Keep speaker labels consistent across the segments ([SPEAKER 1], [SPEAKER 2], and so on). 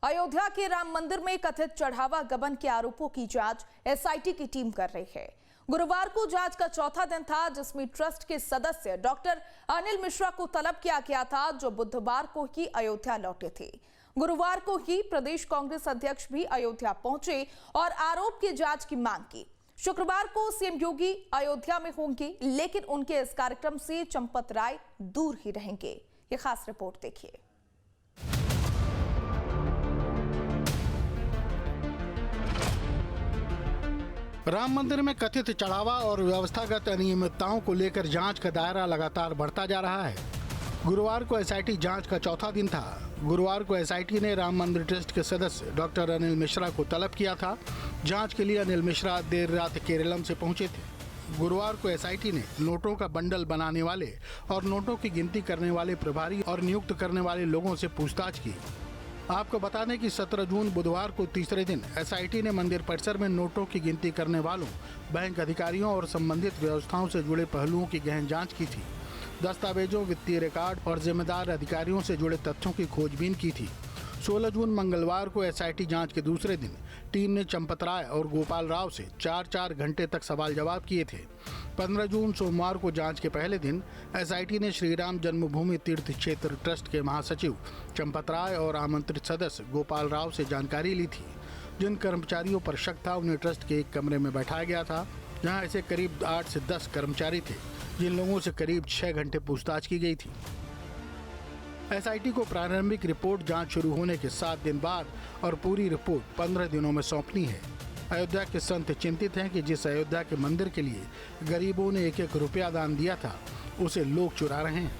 [SPEAKER 1] अयोध्या के राम मंदिर में कथित चढ़ावा गबन के आरोपों की जांच एसआईटी की टीम कर रही है। गुरुवार को जांच का चौथा दिन था, जिसमें ट्रस्ट के सदस्य डॉक्टर अनिल मिश्रा को तलब किया गया था, जो बुधवार को ही अयोध्या लौटे थे। गुरुवार को ही प्रदेश कांग्रेस अध्यक्ष भी अयोध्या पहुंचे और आरोप की जांच की मांग की। शुक्रवार को सीएम योगी अयोध्या में होंगे, लेकिन उनके इस कार्यक्रम से चंपत राय दूर ही रहेंगे। ये खास रिपोर्ट देखिए।
[SPEAKER 2] राम मंदिर में कथित चढ़ावा और व्यवस्थागत अनियमितताओं को लेकर जांच का दायरा लगातार बढ़ता जा रहा है। गुरुवार को एसआईटी जांच का चौथा दिन था। गुरुवार को एसआईटी ने राम मंदिर ट्रस्ट के सदस्य डॉक्टर अनिल मिश्रा को तलब किया था। जांच के लिए अनिल मिश्रा देर रात केरलम से पहुंचे थे। गुरुवार को एसआईटी ने नोटों का बंडल बनाने वाले और नोटों की गिनती करने वाले प्रभारी और नियुक्त करने वाले लोगों से पूछताछ की। आपको बता दें कि 17 जून बुधवार को तीसरे दिन एसआईटी ने मंदिर परिसर में नोटों की गिनती करने वालों, बैंक अधिकारियों और संबंधित व्यवस्थाओं से जुड़े पहलुओं की गहन जांच की थी। दस्तावेजों, वित्तीय रिकॉर्ड और जिम्मेदार अधिकारियों से जुड़े तथ्यों की खोजबीन की थी। 16 जून मंगलवार को एसआईटी जांच के दूसरे दिन टीम ने चंपत राय और गोपाल राव से 4-4 घंटे तक सवाल जवाब किए थे। 15 जून सोमवार को जांच के पहले दिन एसआईटी ने श्री राम जन्मभूमि तीर्थ क्षेत्र ट्रस्ट के महासचिव चंपत राय और आमंत्रित सदस्य गोपाल राव से जानकारी ली थी। जिन कर्मचारियों पर शक था, उन्हें ट्रस्ट के एक कमरे में बैठाया गया था, जहां ऐसे करीब 8 से 10 कर्मचारी थे, जिन लोगों से करीब 6 घंटे पूछताछ की गई थी। एसआईटी को प्रारंभिक रिपोर्ट जांच शुरू होने के 7 दिन बाद और पूरी रिपोर्ट 15 दिनों में सौंपनी है। अयोध्या के संत चिंतित हैं कि जिस अयोध्या के मंदिर के लिए गरीबों ने 1-1 रुपया दान दिया था, उसे लोग चुरा रहे हैं।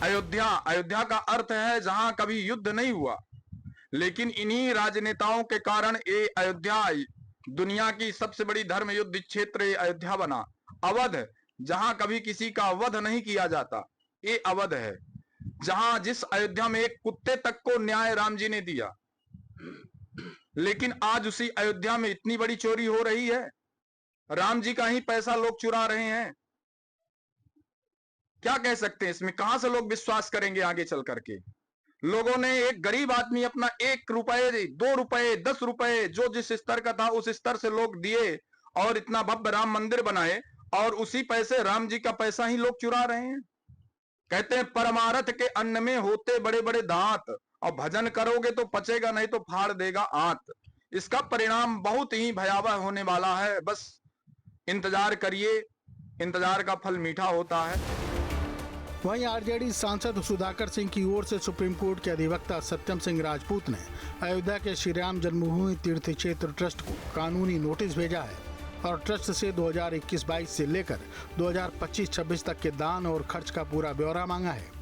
[SPEAKER 3] अयोध्या का अर्थ है जहां कभी युद्ध नहीं हुआ, लेकिन इन्हीं राजनेताओं के कारण ये अयोध्या दुनिया की सबसे बड़ी धर्म युद्ध क्षेत्र अयोध्या बना। अवध, जहां कभी किसी का वध नहीं किया जाता, ये अवध है। जहां जिस अयोध्या में एक कुत्ते तक को न्याय राम जी ने दिया, लेकिन आज उसी अयोध्या में इतनी बड़ी चोरी हो रही है। राम जी का ही पैसा लोग चुरा रहे हैं। क्या कह सकते हैं इसमें? कहां से लोग विश्वास करेंगे आगे चल करके? लोगों ने, एक गरीब आदमी अपना 1 रुपए, 2 रुपए, 10 रुपए, जो जिस स्तर का था उस स्तर से लोग दिए और इतना भव्य राम मंदिर बनाए, और उसी पैसे, राम जी का पैसा ही लोग चुरा रहे हैं। कहते हैं परमारथ के अन्न में होते बड़े बड़े दांत, और भजन करोगे तो पचेगा, नहीं तो फाड़ देगा आंत। इसका परिणाम बहुत ही भयावह होने वाला है। बस इंतजार करिए, इंतजार का फल मीठा होता है।
[SPEAKER 2] वहीं आरजेडी सांसद सुधाकर सिंह की ओर से सुप्रीम कोर्ट के अधिवक्ता सत्यम सिंह राजपूत ने अयोध्या के श्री राम जन्मभूमि तीर्थ क्षेत्र ट्रस्ट को कानूनी नोटिस भेजा है और ट्रस्ट से 2021-22 से लेकर 2025-26 तक के दान और खर्च का पूरा ब्यौरा मांगा है।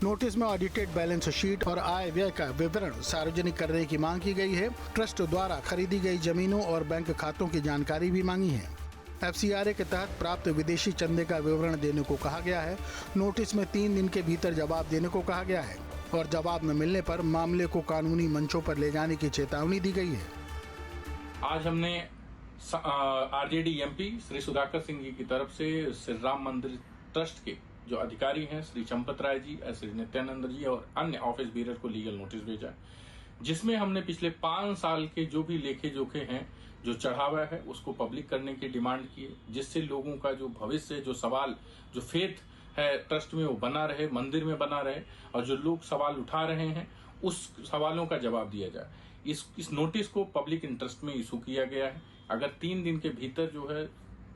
[SPEAKER 2] नोटिस में ऑडिटेड बैलेंस शीट और आय व्यय का विवरण सार्वजनिक करने की मांग की गई है। ट्रस्ट द्वारा खरीदी गई जमीनों और बैंक खातों की जानकारी भी मांगी है। एफसीआरए के तहत प्राप्त विदेशी चंदे का विवरण देने को कहा गया है। नोटिस में 3 दिन के भीतर जवाब देने को कहा गया है और जवाब न मिलने पर मामले को कानूनी मंचों पर ले जाने की चेतावनी दी गई है।
[SPEAKER 4] आज हमने आरजेडी एमपी श्री सुधाकर सिंह जी की तरफ से श्री राम मंदिर ट्रस्ट के जो अधिकारी हैं, श्री चंपत राय जी, श्री नित्यानंद जी और अन्य ऑफिस बीरर को लीगल नोटिस भेजा है, जिसमें हमने पिछले 5 साल के जो भी लेखे जोखे हैं, जो चढ़ावा है, उसको पब्लिक करने की डिमांड की है, जिससे लोगों का जो भविष्य, जो सवाल, जो फेथ है ट्रस्ट में, वो बना रहे, मंदिर में बना रहे, और जो लोग सवाल उठा रहे हैं उस सवालों का जवाब दिया जाए। इस नोटिस को पब्लिक इंटरेस्ट में इशू किया गया है। अगर 3 दिन के भीतर जो है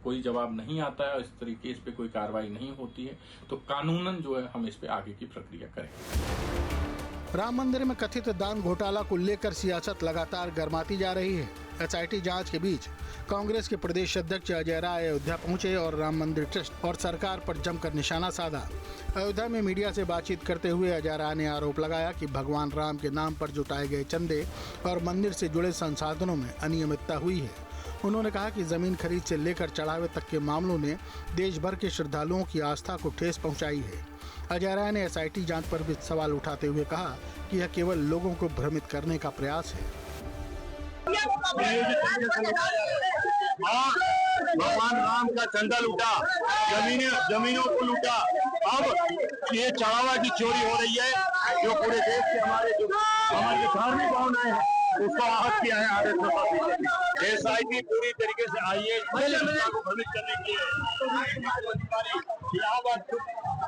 [SPEAKER 4] कोई जवाब नहीं आता है, इस तरीके इस पे कोई कार्रवाई नहीं होती है, तो कानूनन जो है हम इस पे आगे की प्रक्रिया करेंगे।
[SPEAKER 2] राम मंदिर में कथित दान घोटाला को लेकर सियासत लगातार गर्माती जा रही है। एसआईटी जांच के बीच कांग्रेस के प्रदेश अध्यक्ष अजय राय अयोध्या पहुंचे और राम मंदिर ट्रस्ट और सरकार पर जमकर निशाना साधा। अयोध्या में मीडिया से बातचीत करते हुए अजय राय ने आरोप लगाया कि भगवान राम के नाम पर जुटाए गए चंदे और मंदिर से जुड़े संसाधनों में अनियमितता हुई है। उन्होंने कहा कि जमीन खरीद से लेकर चढ़ावे तक के मामलों ने देश भर के श्रद्धालुओं की आस्था को ठेस पहुंचाई है। अजय राय ने एसआईटी जांच पर भी सवाल उठाते हुए कहा कि यह केवल लोगों को भ्रमित करने का प्रयास है।
[SPEAKER 5] भगवान राम का चंदा लूटा, जमीनों को लूटा, अब ये चढ़ावा की चोरी हो रही है, जो पूरे देश के हमारे जो हमारे जो धार्मिक भावनाएं हैं उसको आहत किया है आरएसएस। एसआईटी पूरी तरीके से आई है जनता को भ्रमित करने के लिए। इलाहाबाद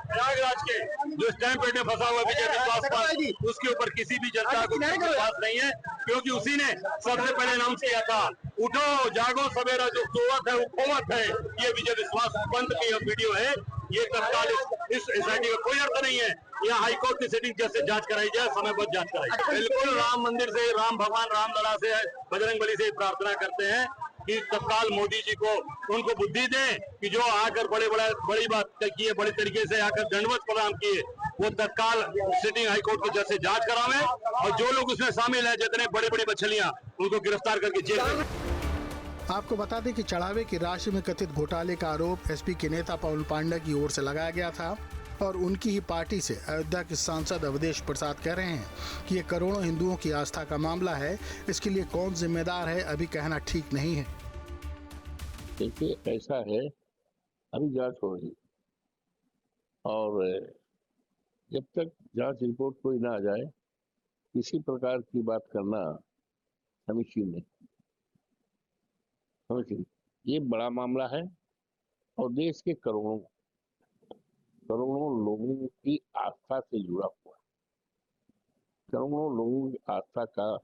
[SPEAKER 5] प्रयागराज के जो स्टैंप पेड में फंसा हुआ विजय विश्वास पर, उसके ऊपर किसी भी जनता को विश्वास नहीं है, क्योंकि उसी ने सबसे पहले अनाउंस किया था, उठो जागो सवेरा जो सोवत है वो खोवत है। ये विजय विश्वास पंत की वीडियो है। ये तत्काल इस एसआईटी का कोई अर्थ नहीं है। यहाँ हाईकोर्ट की सिटिंग जैसे जांच कराई जाए, समयबद्ध जांच कराई जाए। बिल्कुल राम मंदिर से, राम भगवान रामलला से, बजरंगबली से प्रार्थना करते हैं कि तत्काल मोदी जी को उनको बुद्धि दें कि जो आकर बड़ी बात किए, बड़े तरीके से आकर दंडवत प्रदान किए, वो तत्काल सिटिंग हाईकोर्ट की जज से जांच करावें और जो लोग उसमें शामिल हैं, जितने बड़े बड़ी मछलियां, उनको गिरफ्तार करके जेल में।
[SPEAKER 2] आपको बता दें कि चढ़ावे की राशि में कथित घोटाले का आरोप एसपी के नेता पवन पांडे की ओर से लगाया गया था और उनकी ही पार्टी से अयोध्या के सांसद अवधेश प्रसाद कह रहे हैं कि ये करोड़ों हिंदुओं की आस्था का मामला है। इसके लिए कौन जिम्मेदार है अभी कहना ठीक नहीं है।
[SPEAKER 6] देखिए ऐसा है, अभी जांच हो रही और जब तक जांच रिपोर्ट कोई ना आ जाए किसी प्रकार की बात करना समीचीन नहीं। समझिए, ये बड़ा मामला है और देश के करोड़ों लोगों की आस्था से जुड़ा हुआ है। करोड़ों लोगों की आस्था का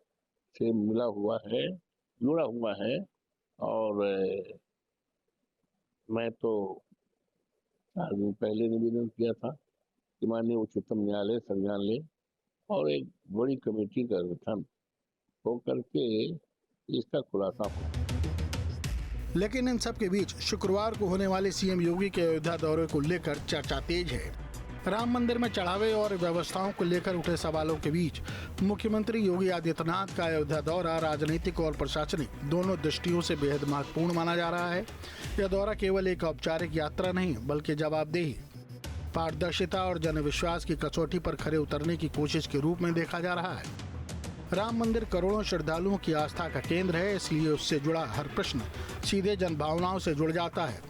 [SPEAKER 6] से मिला हुआ है, जुड़ा हुआ है। और मैं तो 4 दिन पहले निवेदन किया था कि माननीय उच्चतम न्यायालय संज्ञान ले और एक बड़ी कमेटी का गठन हो करके इसका खुलासा हो।
[SPEAKER 2] लेकिन इन सब के बीच शुक्रवार को होने वाले सीएम योगी के अयोध्या दौरे को लेकर चर्चा तेज है। राम मंदिर में चढ़ावे और व्यवस्थाओं को लेकर उठे सवालों के बीच मुख्यमंत्री योगी आदित्यनाथ का अयोध्या दौरा राजनीतिक और प्रशासनिक दोनों दृष्टियों से बेहद महत्वपूर्ण माना जा रहा है। यह दौरा केवल एक औपचारिक यात्रा नहीं बल्कि जवाबदेही, पारदर्शिता और जनविश्वास की कसौटी पर खरे उतरने की कोशिश के रूप में देखा जा रहा है। राम मंदिर करोड़ों श्रद्धालुओं की आस्था का केंद्र है, इसलिए उससे जुड़ा हर प्रश्न सीधे जनभावनाओं से जुड़ जाता है।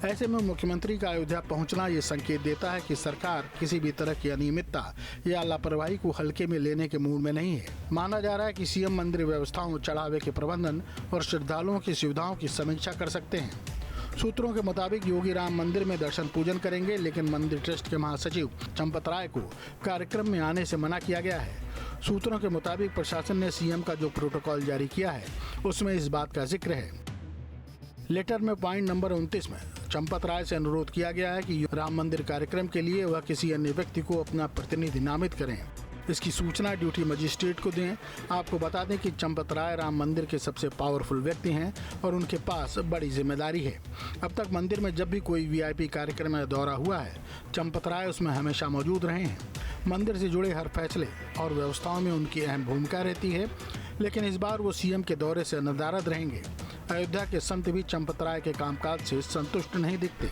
[SPEAKER 2] ऐसे में मुख्यमंत्री का अयोध्या पहुंचना ये संकेत देता है कि सरकार किसी भी तरह की अनियमितता या लापरवाही को हल्के में लेने के मूड में नहीं है। माना जा रहा है कि सीएम मंदिर व्यवस्थाओं, चढ़ावे के प्रबंधन और श्रद्धालुओं की सुविधाओं की समीक्षा कर सकते हैं। सूत्रों के मुताबिक योगी राम मंदिर में दर्शन पूजन करेंगे, लेकिन मंदिर ट्रस्ट के महासचिव चंपत राय को कार्यक्रम में आने से मना किया गया है। सूत्रों के मुताबिक प्रशासन ने सीएम का जो प्रोटोकॉल जारी किया है उसमें इस बात का जिक्र है। लेटर में पॉइंट नंबर 29 में चंपत राय से अनुरोध किया गया है कि राम मंदिर कार्यक्रम के लिए वह किसी अन्य व्यक्ति को अपना प्रतिनिधि नामित करें। इसकी सूचना ड्यूटी मजिस्ट्रेट को दें। आपको बता दें कि चंपत राय राम मंदिर के सबसे पावरफुल व्यक्ति हैं और उनके पास बड़ी जिम्मेदारी है। अब तक मंदिर में जब भी कोई वीआईपी कार्यक्रम या दौरा हुआ है, चंपत राय उसमें हमेशा मौजूद रहे हैं। मंदिर से जुड़े हर फैसले और व्यवस्थाओं में उनकी अहम भूमिका रहती है, लेकिन इस बार वो सीएम के दौरे से नदारद रहेंगे। अयोध्या के संत भी चंपत राय के कामकाज से संतुष्ट नहीं दिखते।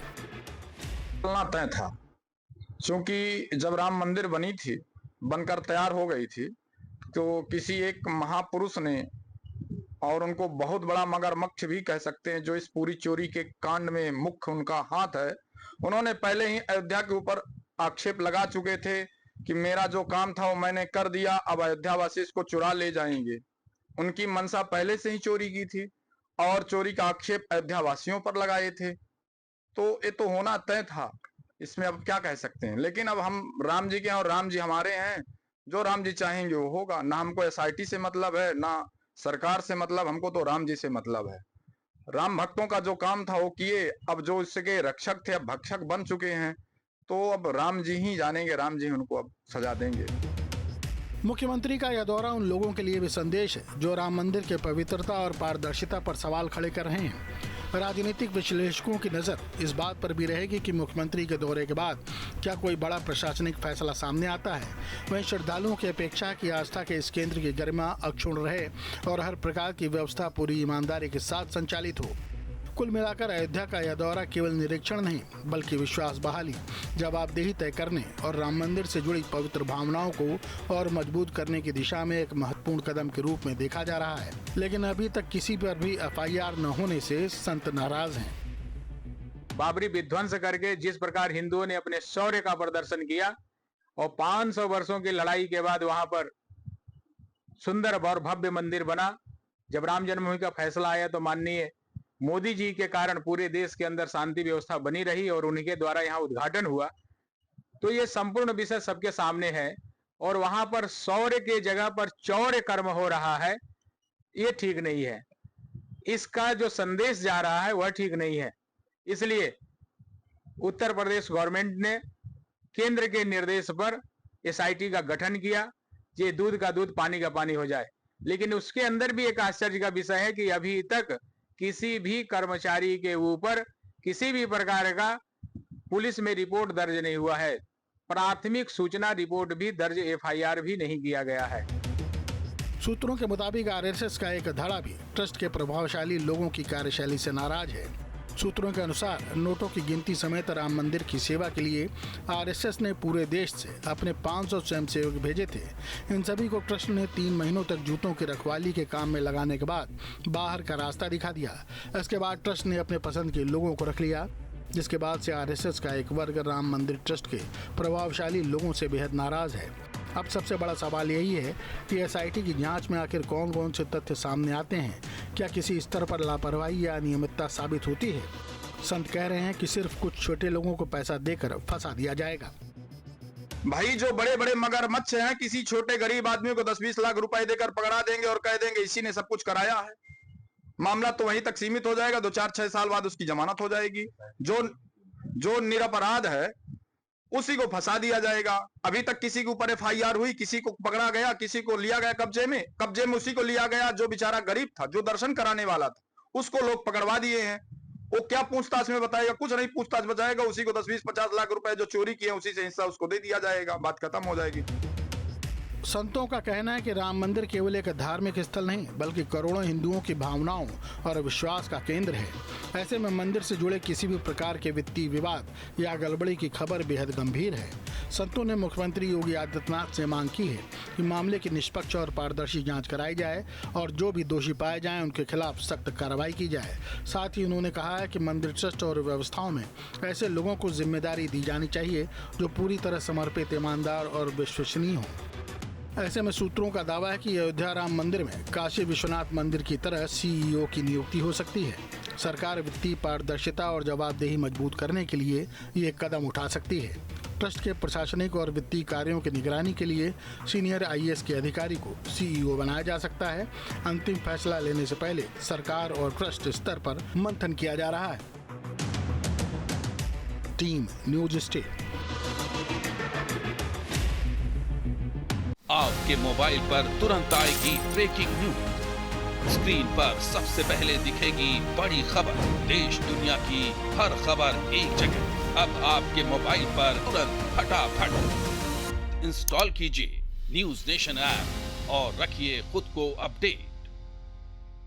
[SPEAKER 3] तय था, क्योंकि जब राम मंदिर बनी थी, बनकर तैयार हो गई थी, तो किसी एक महापुरुष ने, और उनको बहुत बड़ा मगरमच्छ भी कह सकते हैं, जो इस पूरी चोरी के कांड में मुख्य उनका हाथ है, उन्होंने पहले ही अयोध्या के ऊपर आक्षेप लगा चुके थे कि मेरा जो काम था वो मैंने कर दिया, अब अयोध्या वासी इसको चुरा ले जाएंगे। उनकी मंशा पहले से ही चोरी की थी और चोरी का आक्षेप अयोध्या वासियों पर लगाए थे, तो ये तो होना तय था। इसमें अब क्या कह सकते हैं। लेकिन अब हम राम जी के हैं और राम जी हमारे हैं, जो राम जी चाहेंगे वो होगा। ना हमको एसआईटी से मतलब है, ना सरकार से मतलब, हमको तो राम जी से मतलब है। राम भक्तों का जो काम था वो किए, अब जो इसके रक्षक थे अब भक्षक बन चुके हैं, तो अब राम जी ही जानेंगे, राम जी उनको अब सजा देंगे।
[SPEAKER 2] मुख्यमंत्री का यह दौरा उन लोगों के लिए भी संदेश है जो राम मंदिर के पवित्रता और पारदर्शिता पर सवाल खड़े कर रहे हैं। राजनीतिक विश्लेषकों की नजर इस बात पर भी रहेगी कि मुख्यमंत्री के दौरे के बाद क्या कोई बड़ा प्रशासनिक फैसला सामने आता है। वहीं श्रद्धालुओं की अपेक्षा की आस्था के इस केंद्र की गरिमा अक्षुण्ण रहे और हर प्रकार की व्यवस्था पूरी ईमानदारी के साथ संचालित हो। कुल मिलाकर अयोध्या का यह दौरा केवल निरीक्षण नहीं बल्कि विश्वास बहाली, जवाबदेही तय करने और राम मंदिर से जुड़ी पवित्र भावनाओं को और मजबूत करने की दिशा में एक महत्वपूर्ण कदम के रूप में देखा जा रहा है। लेकिन अभी तक किसी पर भी एफआईआर न होने से संत नाराज हैं।
[SPEAKER 3] बाबरी विध्वंस करके जिस प्रकार हिंदुओं ने अपने शौर्य का प्रदर्शन किया और 500 वर्षों की लड़ाई के बाद वहां पर सुंदर और भव्य मंदिर बना। जब राम जन्मभूमि का फैसला आया तो माननीय मोदी जी के कारण पूरे देश के अंदर शांति व्यवस्था बनी रही और उनके द्वारा यहाँ उद्घाटन हुआ। तो ये संपूर्ण विषय सबके सामने है और वहां पर शौर्य के जगह पर चौर्य कर्म हो रहा है, ये ठीक नहीं है। इसका जो संदेश जा रहा है वह ठीक नहीं है। इसलिए उत्तर प्रदेश गवर्नमेंट ने केंद्र के निर्देश पर एसआईटी का गठन किया, ये दूध का दूध पानी का पानी हो जाए। लेकिन उसके अंदर भी एक आश्चर्य का विषय है कि अभी तक किसी भी कर्मचारी के ऊपर किसी भी प्रकार का पुलिस में रिपोर्ट दर्ज नहीं हुआ है। प्राथमिक सूचना रिपोर्ट भी दर्ज एफआईआर भी नहीं किया गया है।
[SPEAKER 2] सूत्रों के मुताबिक आरएसएस का एक धड़ा भी ट्रस्ट के प्रभावशाली लोगों की कार्यशैली से नाराज है। सूत्रों के अनुसार नोटों की गिनती समेत राम मंदिर की सेवा के लिए आरएसएस ने पूरे देश से अपने 500 स्वयंसेवक भेजे थे। इन सभी को ट्रस्ट ने 3 महीनों तक जूतों की रखवाली के काम में लगाने के बाद बाहर का रास्ता दिखा दिया। इसके बाद ट्रस्ट ने अपने पसंद के लोगों को रख लिया, जिसके बाद से आरएसएस का एक वर्ग राम मंदिर ट्रस्ट के प्रभावशाली लोगों से बेहद नाराज है। अब सबसे बड़ा सवाल यही है कि एसआईटी की जांच में आखिर कौन कौन से तथ्य सामने आते हैं। क्या किसी स्तर पर लापरवाही या अनियमितता साबित होती है? संत कह रहे हैं कि सिर्फ कुछ छोटे लोगों को पैसा देकर फंसा दिया जाएगा।
[SPEAKER 3] भाई जो बड़े बड़े मगरमच्छ हैं, किसी छोटे गरीब आदमी को 10-20 लाख रुपए देकर पकड़ा देंगे और कह देंगे इसी ने सब कुछ कराया है। मामला तो वहीं तक सीमित हो जाएगा, 2-4-6 साल बाद उसकी जमानत हो जाएगी। जो निरपराध है उसी को फंसा दिया जाएगा। अभी तक किसी के ऊपर एफआईआर हुई, किसी को पकड़ा गया, किसी को लिया गया कब्जे में उसी को लिया गया जो बेचारा गरीब था, जो दर्शन कराने वाला था, उसको लोग पकड़वा दिए हैं। वो क्या पूछताछ में बताएगा? कुछ नहीं पूछताछ बचाएगा। उसी को 10-20-50 लाख रुपए जो चोरी किए उसी से हिस्सा उसको दे दिया जाएगा, बात खत्म हो जाएगी।
[SPEAKER 2] संतों का कहना है कि राम मंदिर केवल एक धार्मिक स्थल नहीं बल्कि करोड़ों हिंदुओं की भावनाओं और विश्वास का केंद्र है। ऐसे में मंदिर से जुड़े किसी भी प्रकार के वित्तीय विवाद या गड़बड़ी की खबर बेहद गंभीर है। संतों ने मुख्यमंत्री योगी आदित्यनाथ से मांग की है कि मामले की निष्पक्ष और पारदर्शी जांच कराई जाए और जो भी दोषी पाए जाएं उनके खिलाफ सख्त कार्रवाई की जाए। साथ ही उन्होंने कहा है कि मंदिर ट्रस्ट और व्यवस्थाओं में ऐसे लोगों को जिम्मेदारी दी जानी चाहिए जो पूरी तरह समर्पित, ईमानदार और विश्वसनीय हों। ऐसे में सूत्रों का दावा है कि अयोध्या राम मंदिर में काशी विश्वनाथ मंदिर की तरह सीईओ की नियुक्ति हो सकती है। सरकार वित्तीय पारदर्शिता और जवाबदेही मजबूत करने के लिए ये कदम उठा सकती है। ट्रस्ट के प्रशासनिक और वित्तीय कार्यों की निगरानी के लिए सीनियर आईएएस के अधिकारी को सीईओ बनाया जा सकता है। अंतिम फैसला लेने से पहले सरकार और ट्रस्ट स्तर पर मंथन किया जा रहा है। Team news state.
[SPEAKER 7] आपके मोबाइल पर तुरंत आएगी ब्रेकिंग न्यूज। स्क्रीन पर सबसे पहले दिखेगी बड़ी खबर, देश दुनिया की हर खबर एक जगह। अब आपके मोबाइल पर तुरंत फटाफट इंस्टॉल कीजिए न्यूज नेशन ऐप और रखिए खुद को अपडेट।